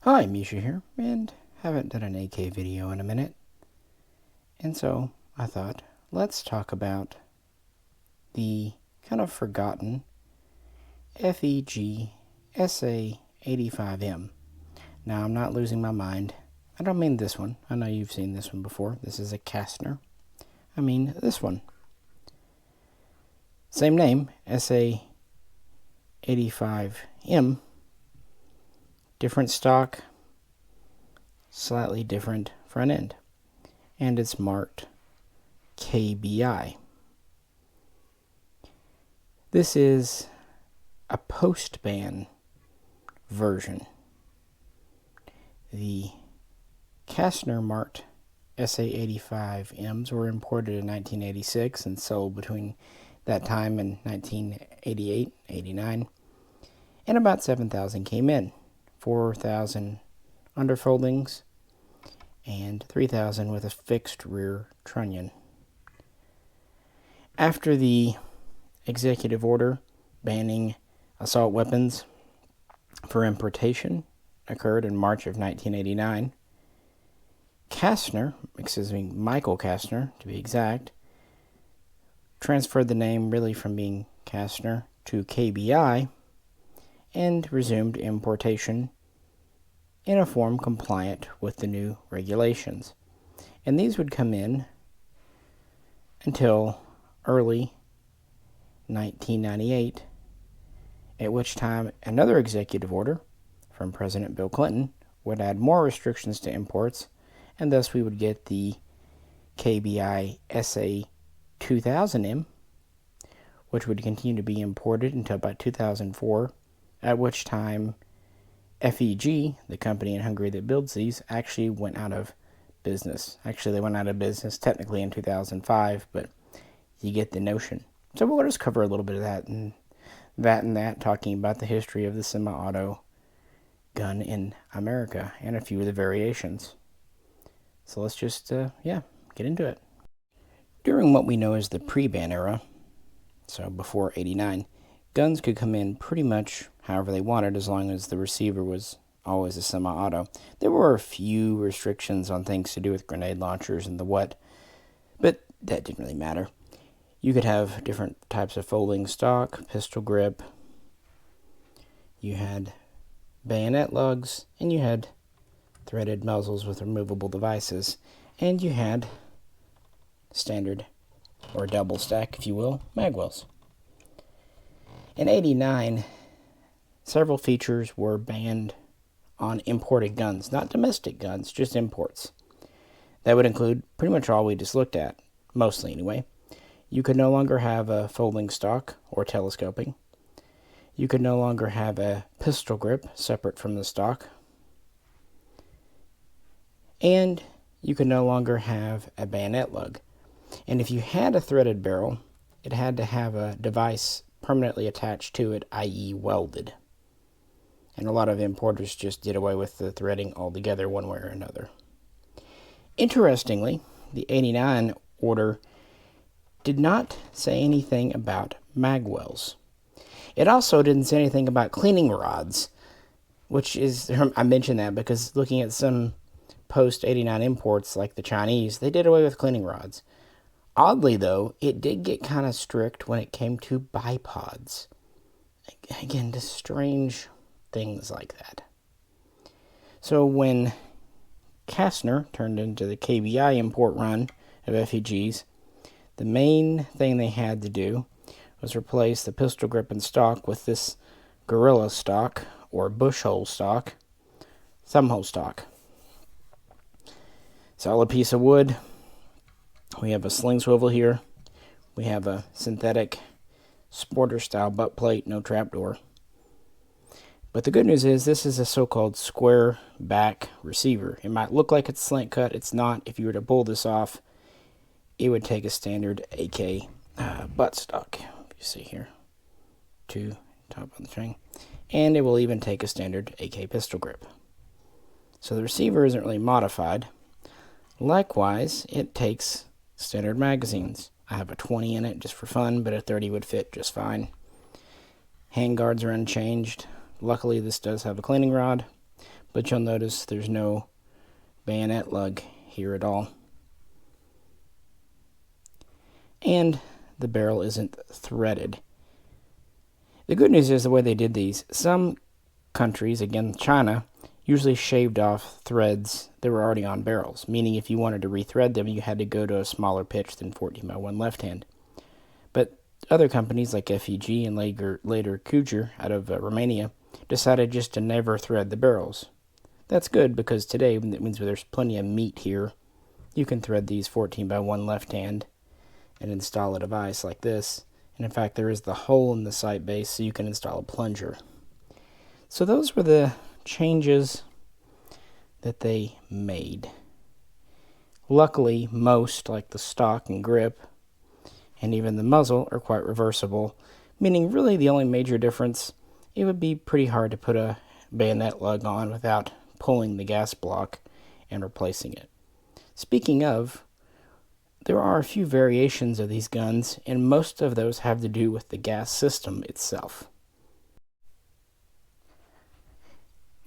Hi, Misha here, and haven't done an AK video in a minute. And so I thought, let's talk about the kind of forgotten FEG SA-85m. Now, I'm not losing my mind. I don't mean this one. I know you've seen this one before. This is a Kassner. I mean this one. Same name, SA-85m. Different stock, slightly different front end. And it's marked KBI. This is a post-ban version. The Kassner marked SA-85Ms were imported in 1986 and sold between that time and 1988, 89. And about 7,000 came in. 4,000 underfoldings and 3,000 with a fixed rear trunnion. After the executive order banning assault weapons for importation occurred in March of 1989, Michael Kassner to be exact, transferred the name really from being Kassner to KBI and resumed importation in a form compliant with the new regulations. And these would come in until early 1998, at which time another executive order from President Bill Clinton would add more restrictions to imports, and thus we would get the KBI SA-2000M, which would continue to be imported until about 2004, at which time FEG, the company in Hungary that builds these, actually went out of business. Actually, they went out of business technically in 2005, but you get the notion. So we'll just cover a little bit of that and that, talking about the history of the semi-auto gun in America and a few of the variations. So let's just, get into it. During what we know as the pre-ban era, so before 89, guns could come in pretty much however they wanted as long as the receiver was always a semi-auto. There were a few restrictions on things to do with grenade launchers and the what, but that didn't really matter. You could have different types of folding stock, pistol grip, you had bayonet lugs, and you had threaded muzzles with removable devices, and you had standard, or double stack if you will, mag wells. In 89, several features were banned on imported guns, not domestic guns, just imports. That would include pretty much all we just looked at, mostly anyway. You could no longer have a folding stock or telescoping. You could no longer have a pistol grip separate from the stock. And you could no longer have a bayonet lug. And if you had a threaded barrel, it had to have a device permanently attached to it, i.e. welded. And a lot of importers just did away with the threading altogether one way or another. Interestingly, the 89 order did not say anything about mag wells. It also didn't say anything about cleaning rods, which is, I mention that because looking at some post-89 imports like the Chinese, they did away with cleaning rods. Oddly, though, it did get kind of strict when it came to bipods. Again, just strange things like that. So when Kassner turned into the KBI import run of FEGs, the main thing they had to do was replace the pistol grip and stock with this gorilla stock, or bush hole stock, thumb hole stock. Solid piece of wood. We have a sling swivel here. We have a synthetic sporter style butt plate, no trapdoor. But the good news is this is a so-called square back receiver. It might look like it's slant cut. It's not. If you were to pull this off, it would take a standard AK butt stock. You see here, two top of the string, and it will even take a standard AK pistol grip. So the receiver isn't really modified. Likewise, it takes standard magazines. I have a 20 in it just for fun, but a 30 would fit just fine. Hand guards are unchanged. Luckily, this does have a cleaning rod, but you'll notice there's no bayonet lug here at all. And the barrel isn't threaded. The good news is the way they did these, some countries, again China, usually shaved off threads that were already on barrels, meaning if you wanted to rethread them, you had to go to a smaller pitch than 14x1 left hand. But other companies like FEG and later Kuger out of Romania decided just to never thread the barrels. That's good because today, that means there's plenty of meat here. You can thread these 14x1 left hand and install a device like this. And in fact, there is the hole in the sight base so you can install a plunger. So those were the changes that they made. Luckily, most, like the stock and grip, and even the muzzle, are quite reversible, meaning really the only major difference, it would be pretty hard to put a bayonet lug on without pulling the gas block and replacing it. Speaking of, there are a few variations of these guns, and most of those have to do with the gas system itself.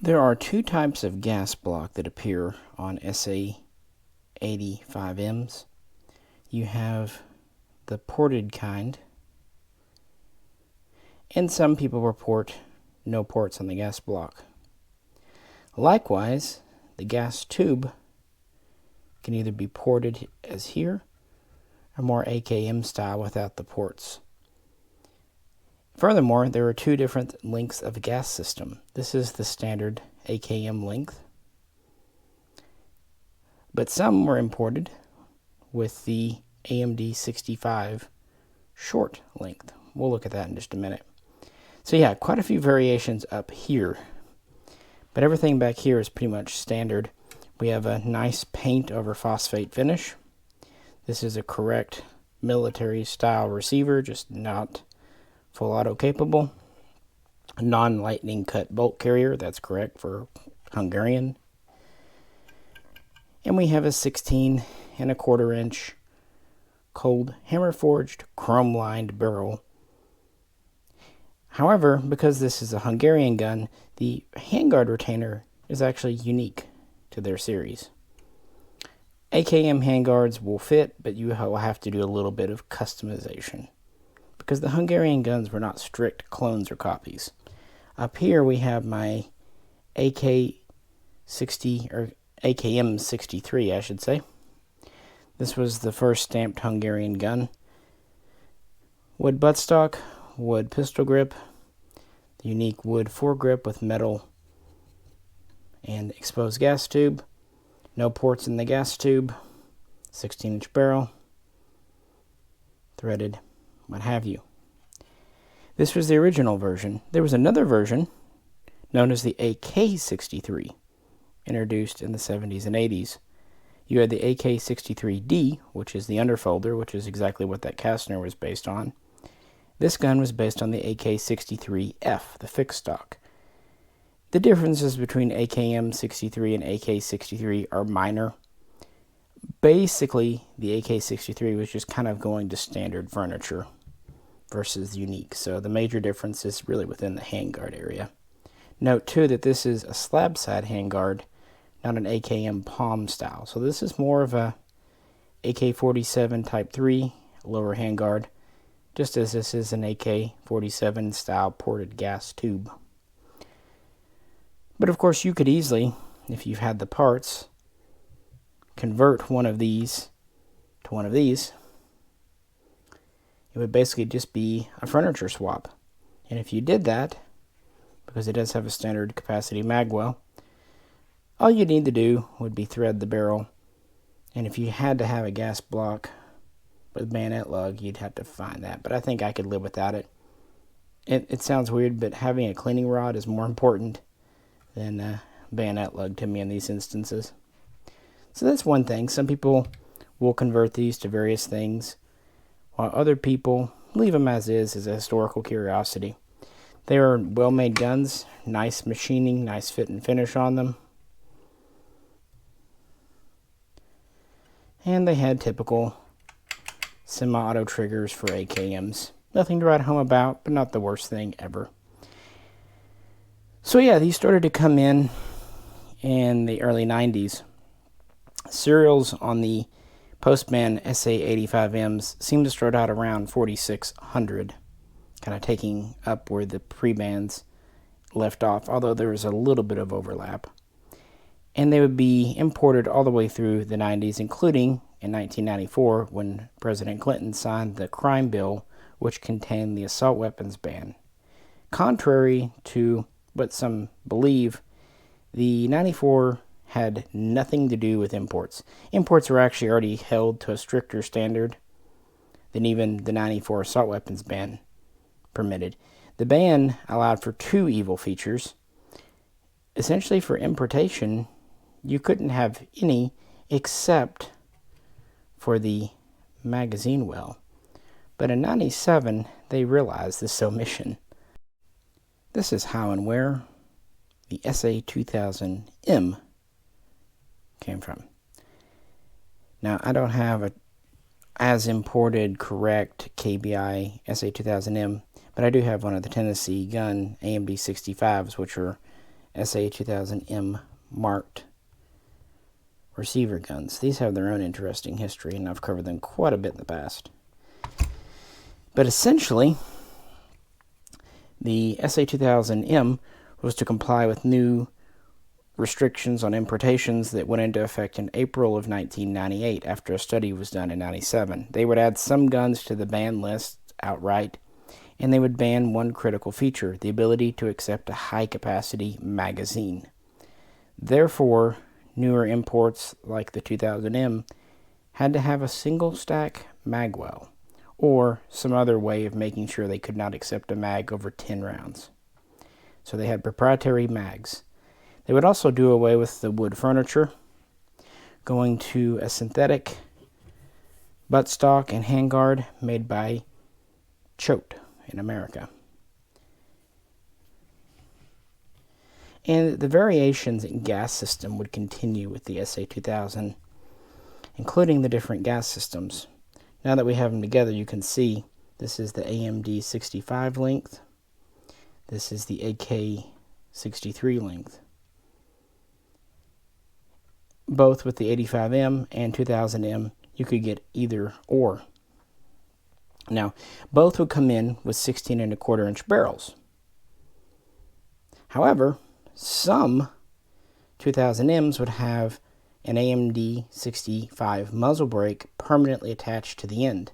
There are two types of gas block that appear on SA-85Ms. You have the ported kind, and some people report no ports on the gas block. Likewise, the gas tube can either be ported as here or more AKM style without the ports. Furthermore, there are two different lengths of gas system. This is the standard AKM length, but some were imported with the AMD 65 short length. We'll look at that in just a minute. So yeah, quite a few variations up here, but everything back here is pretty much standard. We have a nice paint over phosphate finish. This is a correct military style receiver, just not full auto capable. A non-lightning cut bolt carrier, that's correct for Hungarian. And we have a 16¼ inch cold hammer forged chrome lined barrel. However, because this is a Hungarian gun, the handguard retainer is actually unique to their series. AKM handguards will fit, but you will have to do a little bit of customization, because the Hungarian guns were not strict clones or copies. Up here we have my AK-60 or AKM 63, I should say. This was the first stamped Hungarian gun. Wood buttstock, wood pistol grip, the unique wood foregrip with metal and exposed gas tube, no ports in the gas tube, 16-inch barrel, threaded, what have you. This was the original version. There was another version known as the AK-63, introduced in the 70s and 80s. You had the AK-63D, which is the underfolder, which is exactly what that Kassner was based on. This gun was based on the AK-63F, the fixed stock. The differences between AKM-63 and AK-63 are minor. Basically, the AK-63 was just kind of going to standard furniture versus unique, so the major difference is really within the handguard area. Note, too, that this is a slab side handguard, not an AKM palm style. So this is more of a AK-47 Type 3 lower handguard, just as this is an AK-47 style ported gas tube. But of course you could easily, if you've had the parts, convert one of these to one of these. It would basically just be a furniture swap. And if you did that, because it does have a standard capacity magwell, all you need to do would be thread the barrel. And if you had to have a gas block with bayonet lug, you'd have to find that. But I think I could live without it. It sounds weird, but having a cleaning rod is more important than bayonet lug to me in these instances. So that's one thing. Some people will convert these to various things, while other people leave them as is as a historical curiosity. They are well-made guns, nice machining, nice fit and finish on them. And they had typical semi-auto triggers for AKMs. Nothing to write home about, but not the worst thing ever. So yeah, these started to come in in the early 90s, serials on the post-banned SA-85Ms seemed to start out around 4,600, kind of taking up where the pre-bands left off, although there was a little bit of overlap. And they would be imported all the way through the 90s, including in 1994 when President Clinton signed the crime bill, which contained the assault weapons ban. Contrary to what some believe, the 94 had nothing to do with imports. Imports were actually already held to a stricter standard than even the 94 assault weapons ban permitted. The ban allowed for two evil features. Essentially, for importation, you couldn't have any except for the magazine well. But in 97, they realized this omission. This is how and where the SA-2000M came from. Now, I don't have a as imported correct KBI SA-2000M, but I do have one of the Tennessee gun AMD 65s, which are SA-2000M marked receiver guns. These have their own interesting history, and I've covered them quite a bit in the past. But essentially, the SA-2000M was to comply with new restrictions on importations that went into effect in April of 1998 after a study was done in 97. They would add some guns to the ban list outright, and they would ban one critical feature, the ability to accept a high-capacity magazine. Therefore, newer imports like the 2000M had to have a single-stack magwell, or some other way of making sure they could not accept a mag over 10 rounds. So they had proprietary mags. They would also do away with the wood furniture, going to a synthetic buttstock and handguard made by Choate in America. And the variations in gas system would continue with the SA-2000, including the different gas systems. Now that we have them together, you can see this is the AMD 65 length. This is the AK 63 length. Both with the 85M and 2000M, you could get either or. Now, both would come in with 16 1/4 inch barrels. However, some 2000Ms would have an AMD 65 muzzle brake permanently attached to the end,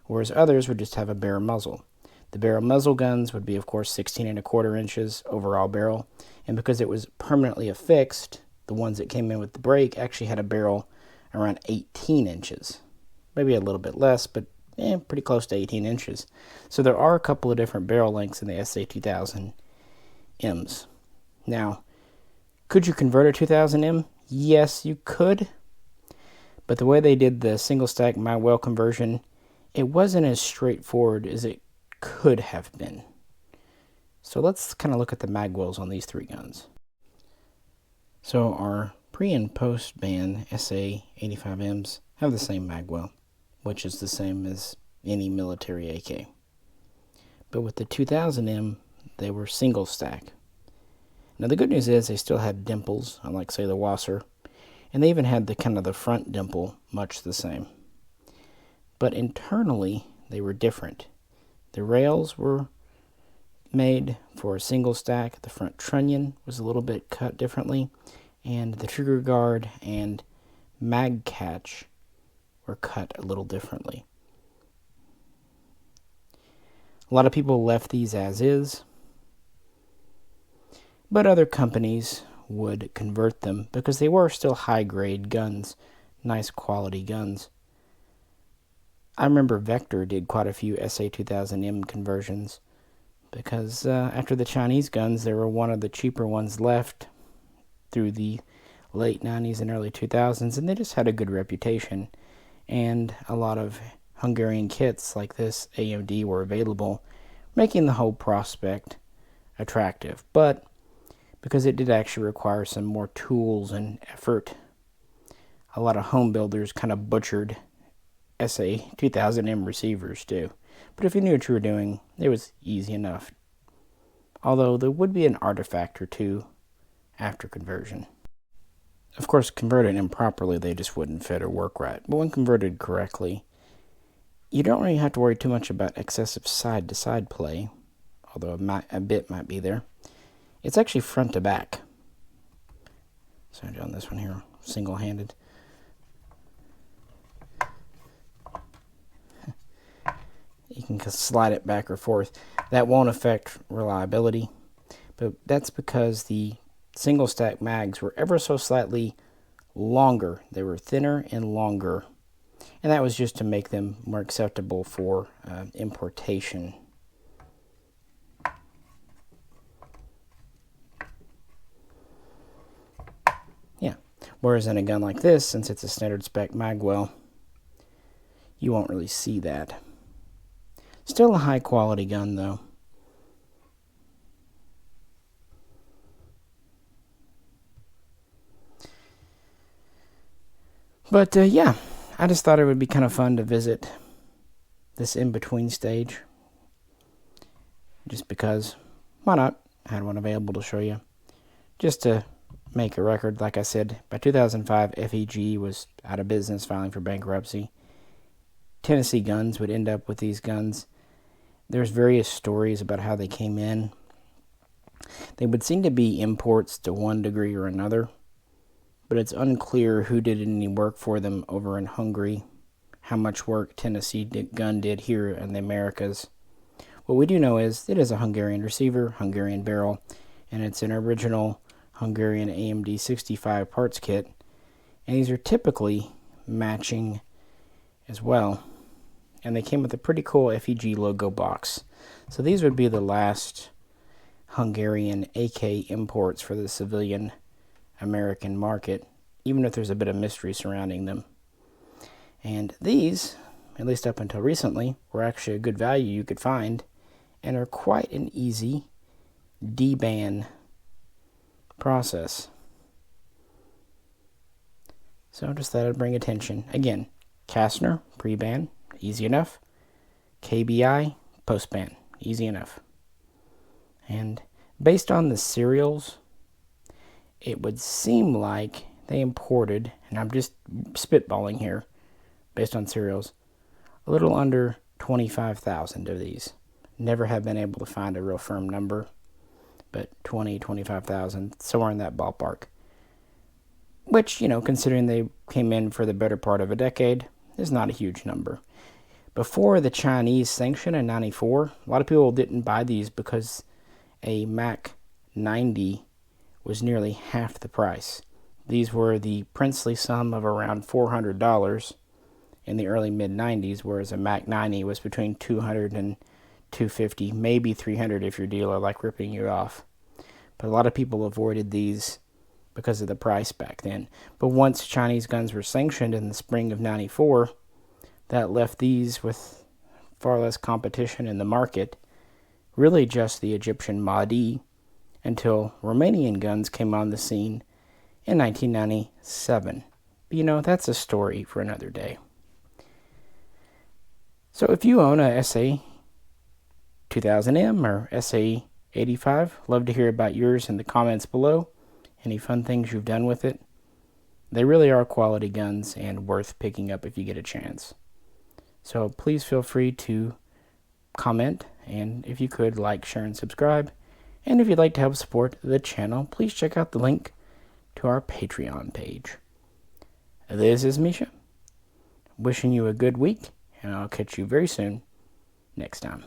whereas others would just have a bare muzzle. The barrel muzzle guns would be, of course, 16 1/4 inches overall barrel, and because it was permanently affixed, the ones that came in with the brake actually had a barrel around 18 inches. Maybe a little bit less, but pretty close to 18 inches. So there are a couple of different barrel lengths in the SA-2000Ms. Now, could you convert a 2000M? Yes, you could. But the way they did the single-stack magwell conversion, it wasn't as straightforward as it could have been. So let's kind of look at the magwells on these three guns. So our pre- and post-ban SA-85Ms have the same magwell, which is the same as any military AK. But with the 2000M, they were single-stack. Now the good news is they still had dimples, unlike say the Wasser, and they even had the kind of the front dimple much the same. But internally, they were different. The rails were made for a single stack. The front trunnion was a little bit cut differently, and the trigger guard and mag catch were cut a little differently. A lot of people left these as is, but other companies would convert them because they were still high-grade guns, nice quality guns. I remember Vector did quite a few SA-2000M conversions because after the Chinese guns, they were one of the cheaper ones left through the late 90s and early 2000s, and they just had a good reputation. And a lot of Hungarian kits like this AMD were available, making the whole prospect attractive. But because it did actually require some more tools and effort, a lot of home builders kind of butchered SA-2000M receivers too. But if you knew what you were doing, it was easy enough. Although there would be an artifact or two after conversion. Of course, converted improperly, they just wouldn't fit or work right. But when converted correctly, you don't really have to worry too much about excessive side-to-side play, although a bit might be there. It's actually front to back. So I'm doing this one here single-handed. You can slide it back or forth. That won't affect reliability, but that's because the single stack mags were ever so slightly longer. They were thinner and longer, and that was just to make them more acceptable for importation. Yeah, whereas in a gun like this, since it's a standard spec magwell, you won't really see that. Still a high quality gun though. But yeah, I just thought it would be kind of fun to visit this in-between stage. Just because, why not? I had one available to show you. Just to make a record, like I said, by 2005, FEG was out of business, filing for bankruptcy. Tennessee Guns would end up with these guns. There's various stories about how they came in. They would seem to be imports to one degree or another, but it's unclear who did any work for them over in Hungary, how much work Tennessee Gun did here in the Americas. What we do know is it is a Hungarian receiver, Hungarian barrel, and it's an original Hungarian AMD 65 parts kit, and these are typically matching as well. And they came with a pretty cool FEG logo box. So these would be the last Hungarian AK imports for the civilian American market, even if there's a bit of mystery surrounding them. And these, at least up until recently, were actually a good value you could find, and are quite an easy deban process. So just thought I'd bring attention. Again, Kassner, pre-ban, easy enough. KBI, post-ban, easy enough. And based on the serials, it would seem like they imported, and I'm just spitballing here, based on serials, a little under 25,000 of these. Never have been able to find a real firm number, but 20, 25,000, somewhere in that ballpark. Which, considering they came in for the better part of a decade, is not a huge number. Before the Chinese sanction in 94, a lot of people didn't buy these because a Mac 90 was nearly half the price. These were the princely sum of around $400 in the early mid-90s, whereas a Mac 90 was between $200 and $250, maybe $300 if your dealer liked ripping you off. But a lot of people avoided these because of the price back then. But once Chinese guns were sanctioned in the spring of 94, that left these with far less competition in the market, really just the Egyptian Mahdi, until Romanian guns came on the scene in 1997. But that's a story for another day. So if you own a SA-2000M or SA-85, love to hear about yours in the comments below. Any fun things you've done with it. They really are quality guns and worth picking up if you get a chance. So please feel free to comment, and if you could, like, share, and subscribe. And if you'd like to help support the channel, please check out the link to our Patreon page. This is Misha, wishing you a good week, and I'll catch you very soon next time.